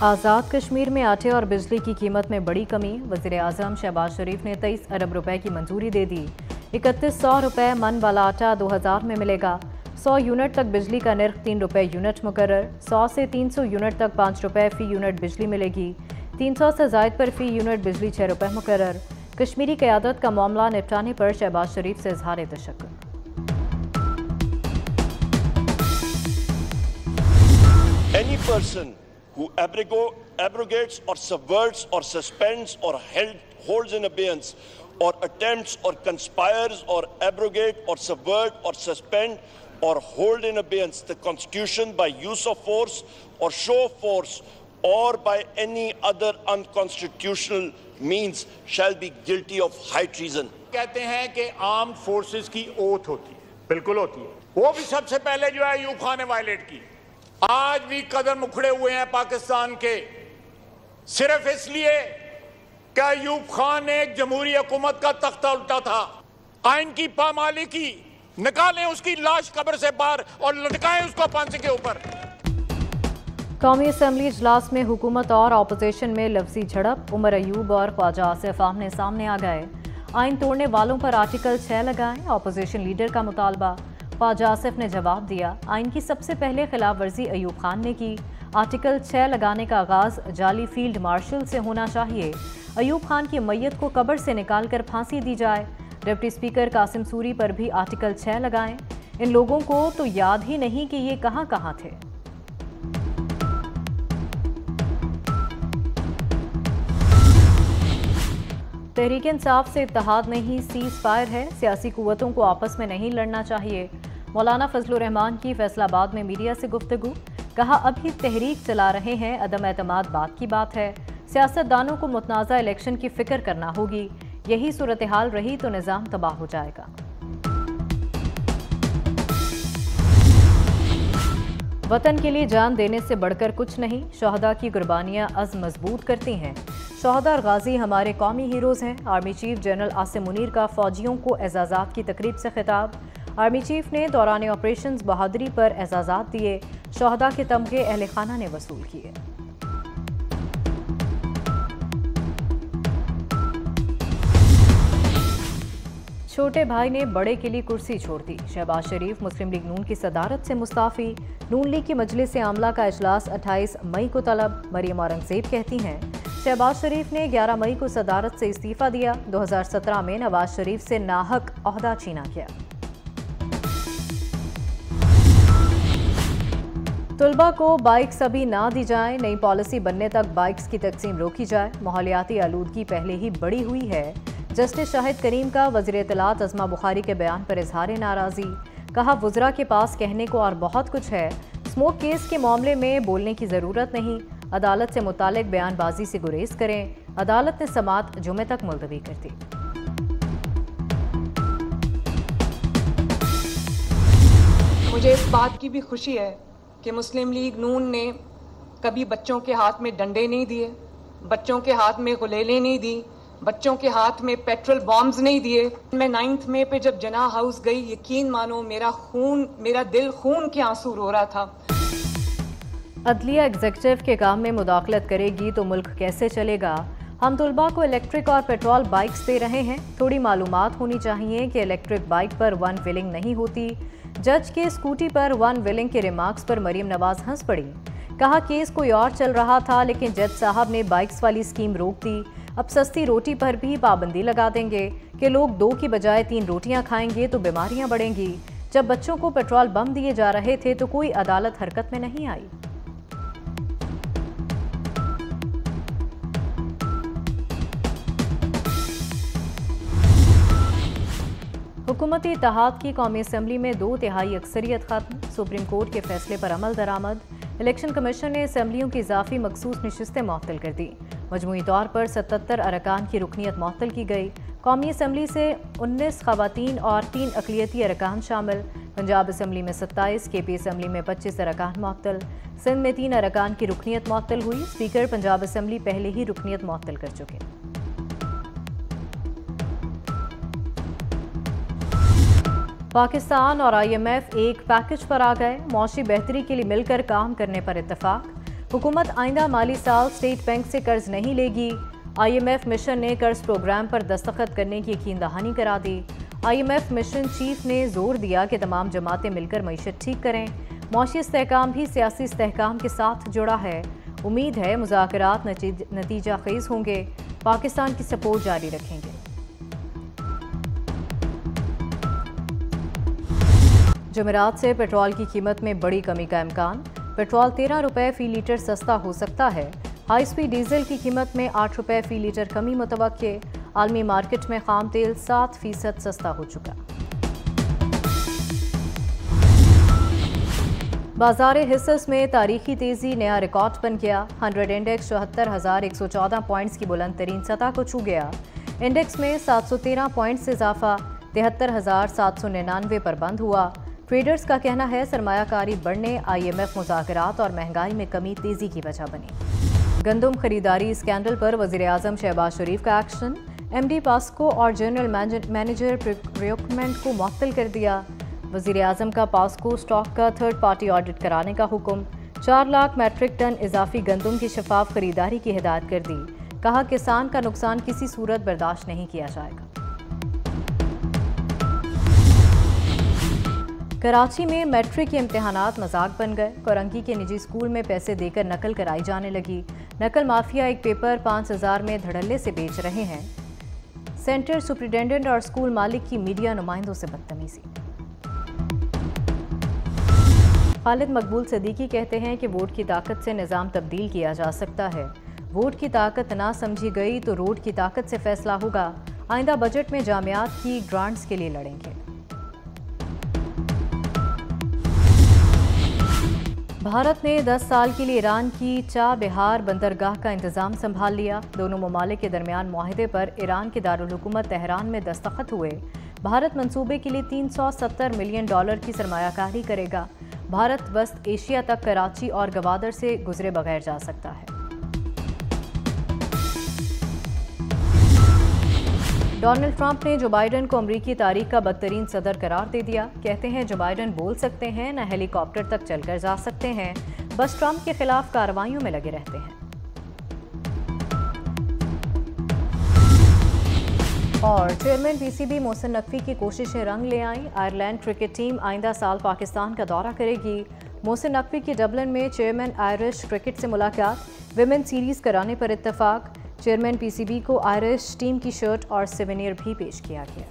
आज़ाद कश्मीर में आटे और बिजली की कीमत में बड़ी कमी। वज़ीर आज़म शहबाज शरीफ ने 23 अरब रुपए की मंजूरी दे दी। 3100 रुपए मन वाला आटा 2000 में मिलेगा। 100 यूनिट तक बिजली का निर्ख 3 रुपए यूनिट मुकर्रर। 100 से 300 यूनिट तक 5 रुपए फी यूनिट बिजली मिलेगी। 300 से जायद पर फी यूनिट बिजली 6 रुपए मुकर्रर। कश्मीरी क़यादत का मामला निपटाने पर शहबाज शरीफ से इजहार तशक्कुर। Any person who abrogates or subverts or suspends or holds in abeyance or attempts or conspires or abrogate or subvert or suspend or hold in abeyance the Constitution by use of force or show of force or by any other unconstitutional means shall be guilty of high treason. कहते हैं कि armed forces की oath होती है, बिल्कुल होती है। वो भी सबसे पहले जो है अयूब खान ने वायलेट की। आज भी कदम उखड़े हुए हैं पाकिस्तान के, सिर्फ इसलिए कि अयूब खान ने एक जमहूरी हुकूमत का तख्ता उल्टा था। आइन की पामाली की, निकालें उसकी लाश कब्र से बाहर और लटकाएं उसको फांसी के ऊपर। कौमी असम्बली इजलास में हुकूमत और अपोजिशन में लफ्जी झड़प। उमर अयूब और ख्वाजा आसिफ आमने सामने आ गए। आइन तोड़ने वालों पर आर्टिकल 6 लगाएं, अपोजिशन लीडर का मुतालबा। ख्वाजा आसिफ ने जवाब दिया, आइन की सबसे पहले खिलाफ वर्जी अयूब खान ने की। आर्टिकल 6 लगाने का आगाज जाली फील्ड मार्शल से होना चाहिए। अयूब खान की मैयत को कब्र से निकाल कर फांसी दी जाए। डिप्टी स्पीकर कासिम सूरी पर भी आर्टिकल 6 लगाएं। इन लोगों को तो याद ही नहीं कि ये कहां कहां थे। तहरीक इंसाफ से इत्तेहाद नहीं, सीज फायर है। सियासी कुव्वतों को आपस में नहीं लड़ना चाहिए। मौलाना फजलुर रहमान की फैसलाबाद में मीडिया से गुफ्तगू। कहा, अभी तहरीक चला रहे हैं, अदम एतमाद बात की बात है। सियासतदानों को मुतनाज़ा इलेक्शन की फिक्र करना होगी। यही सूरत हाल रही तो निज़ाम तबाह हो जाएगा। वतन के लिए जान देने से बढ़कर कुछ नहीं। शहदा की कुर्बानियां अज़्म मजबूत करती हैं। शहदा और गाजी हमारे कौमी हीरोज़ हैं। Army chief general Asim Munir का फौजियों को एजाज़ात की तकरीब से खिताब। आर्मी चीफ ने दौरान ऑपरेशंस बहादुरी पर एजाज़ात दिए। शहदा के तमगे अहले खाना ने वसूल किए। छोटे भाई ने बड़े के लिए कुर्सी छोड़ दी। शहबाज शरीफ मुस्लिम लीग नून की सदारत से मुस्ताफ़ी। नून लीग की मजलिस आमला का इजलास 28 मई को तलब। मरियम औरंगज़ेब कहती हैं, शहबाज शरीफ ने 11 मई को सदारत से इस्तीफ़ा दिया। 2017 में नवाज शरीफ से नाहक ओहदा छीना गया। तुलबा को बाइक्स अभी ना दी जाए, नई पॉलिसी बनने तक बाइक्स की तकसीम रोकी जाए। माहौलियाती आलूदगी पहले ही बड़ी हुई है। जस्टिस शाहिद करीम का वज़ीर इत्तलात अज़मा बुखारी के बयान पर इजहार नाराज़ी। कहा, वुज़रा के पास कहने को और बहुत कुछ है। स्मोक केस के मामले में बोलने की ज़रूरत नहीं। अदालत से मुतालिक बयानबाजी से गुरेज करें। अदालत ने समात जुमे तक मुलतवी कर दी। मुझे इस बात की भी खुशी है कि मुस्लिम लीग नून ने कभी बच्चों के हाथ में डंडे नहीं दिए, बच्चों के हाथ में गुलेलें नहीं दी, बच्चों के हाथ में पेट्रोल बॉम्ब्स नहीं दिए। मैं 9 मई पे जब जना हाउस गई, यकीन मानो मेरा दिल खून के आंसू रो रहा था। अदलिया एग्जीक्यूटिव के काम में मुदाखलत करेगी तो मुल्क कैसे चलेगा। हम तुलबा को इलेक्ट्रिक और पेट्रोल बाइक्स दे रहे हैं। थोड़ी मालूमात होनी चाहिए कि इलेक्ट्रिक बाइक पर वन व्हीलिंग नहीं होती। जज के स्कूटी पर वन व्हीलिंग के रिमार्क्स पर मरीम नवाज हंस पड़ी। कहा, केस कोई और चल रहा था लेकिन जज साहब ने बाइक्स वाली स्कीम रोक दी। अब सस्ती रोटी पर भी पाबंदी लगा देंगे कि लोग 2 की बजाय 3 रोटियां खाएंगे तो बीमारियां बढ़ेंगी। जब बच्चों को पेट्रोल बम दिए जा रहे थे तो कोई अदालत हरकत में नहीं आई। हुकूमती इत्तेहाद की कौमी असम्बली में 2/3 अक्सरियत खत्म। सुप्रीम कोर्ट के फैसले पर अमल दरामद। इलेक्शन कमीशन ने असम्बलियों की इजाफी मखसूस नशिस्तें मुअत्तल कर दी। मजमूई तौर पर 77 अरकान की रुकनीत मुअत्तल की गई। कौमी असम्बली से 19 खवातीन और 3 अक़लियती अरकान शामिल। पंजाब असम्बली में 27, KP असम्बली में 25 अरकान मुअत्तल। सिंध में 3 अरकान की रुकनीत मुअत्तल हुई। स्पीकर पंजाब असम्बली पहले ही रुकनीत मुअत्तल कर चुके। पाकिस्तान और IMF एक पैकेज पर आ गए। मौशी बेहतरी के लिए मिलकर काम करने पर इत्तफाक। हुकूमत आइंदा माली साल स्टेट बैंक से कर्ज नहीं लेगी। IMF मिशन ने कर्ज प्रोग्राम पर दस्तखत करने की यकीन दहानी करा दी। IMF मिशन चीफ ने जोर दिया कि तमाम जमातें मिलकर मईशत ठीक करें। मौशी इस्तेहकाम भी सियासी इस्तेहकाम के साथ जुड़ा है। उम्मीद है मुज़ाकरात नतीजा खेज होंगे। पाकिस्तान की सपोर्ट जारी रखेंगे। जमेरात से पेट्रोल की कीमत में बड़ी कमी का इम्कान। पेट्रोल 13 रुपये फ़ी लीटर सस्ता हो सकता है। हाई स्पीड डीजल की कीमत में 8 रुपये फ़ी लीटर कमी मुतवक्के। आलमी मार्केट में खाम तेल 7% सस्ता हो चुका। बाजार हिस्स में तारीखी तेजी नया रिकॉर्ड बन गया। 100 इंडेक्स 74,114 पॉइंट्स की बुलंद तरीन सतह को छू गया। इंडेक्स में 713 पॉइंट्स से इजाफा 73,799 पर बंद हुआ। ट्रेडर्स का कहना है सरमायाकारी बढ़ने, IMF मुज़ाकरात और महंगाई में कमी तेजी की वजह बनी। गंदम खरीदारी स्कैंडल पर वज़ीर आज़म शहबाज शरीफ का एक्शन। MD पास्को और जनरल मैनेजर प्रोक्योरमेंट को मुअत्तल कर दिया। वज़ीर आज़म का पास्को स्टॉक का थर्ड पार्टी ऑडिट कराने का हुक्म। 4 लाख मैट्रिक टन इजाफी गंदम की शफाफ खरीदारी की हिदायत कर दी। कहा किसान का नुकसान किसी सूरत बर्दाश्त नहीं किया जाएगा। कराची में मैट्रिक के इम्तहानात मजाक बन गए। कोरंगी के निजी स्कूल में पैसे देकर नकल कराई जाने लगी। नकल माफिया एक पेपर 5,000 में धड़ल्ले से बेच रहे हैं। सेंटर सुप्रिटेंडेंट और स्कूल मालिक की मीडिया नुमाइंदों से बदतमीजी। खालिद मकबूल सदीकी कहते हैं कि वोट की ताकत से निज़ाम तब्दील किया जा सकता है। वोट की ताकत ना समझी गई तो रोड की ताकत से फैसला होगा। आइंदा बजट में जामियात की ग्रांट्स के लिए लड़ेंगे। भारत ने 10 साल के लिए ईरान की चाबहार बंदरगाह का इंतजाम संभाल लिया। दोनों ममालिक के दरमियान मुआहदे पर ईरान के दारुल हुकूमत तेहरान में दस्तखत हुए। भारत मंसूबे के लिए $370 मिलियन की सरमायाकारी करेगा। भारत वस्त एशिया तक कराची और गवादर से गुजरे बगैर जा सकता है। डोनाल्ड ट्रंप ने जो बाइडन को अमरीकी तारीख का बदतरीन सदर करार दे दिया। कहते हैं जो बाइडन बोल सकते हैं न हेलीकॉप्टर तक चलकर जा सकते हैं, बस ट्रंप के खिलाफ कार्रवाइयों में लगे रहते हैं। और चेयरमैन PCB मोहसिन नकवी की कोशिशें रंग ले आईं। आयरलैंड क्रिकेट टीम आइंदा साल पाकिस्तान का दौरा करेगी। मोहसिन नकवी की डबलिन में चेयरमैन आयरिश क्रिकेट से मुलाकात। विमेन सीरीज कराने पर इत्तफाक। चेयरमैन PCB को आयरिश टीम की शर्ट और सिवेनियर भी पेश किया गया।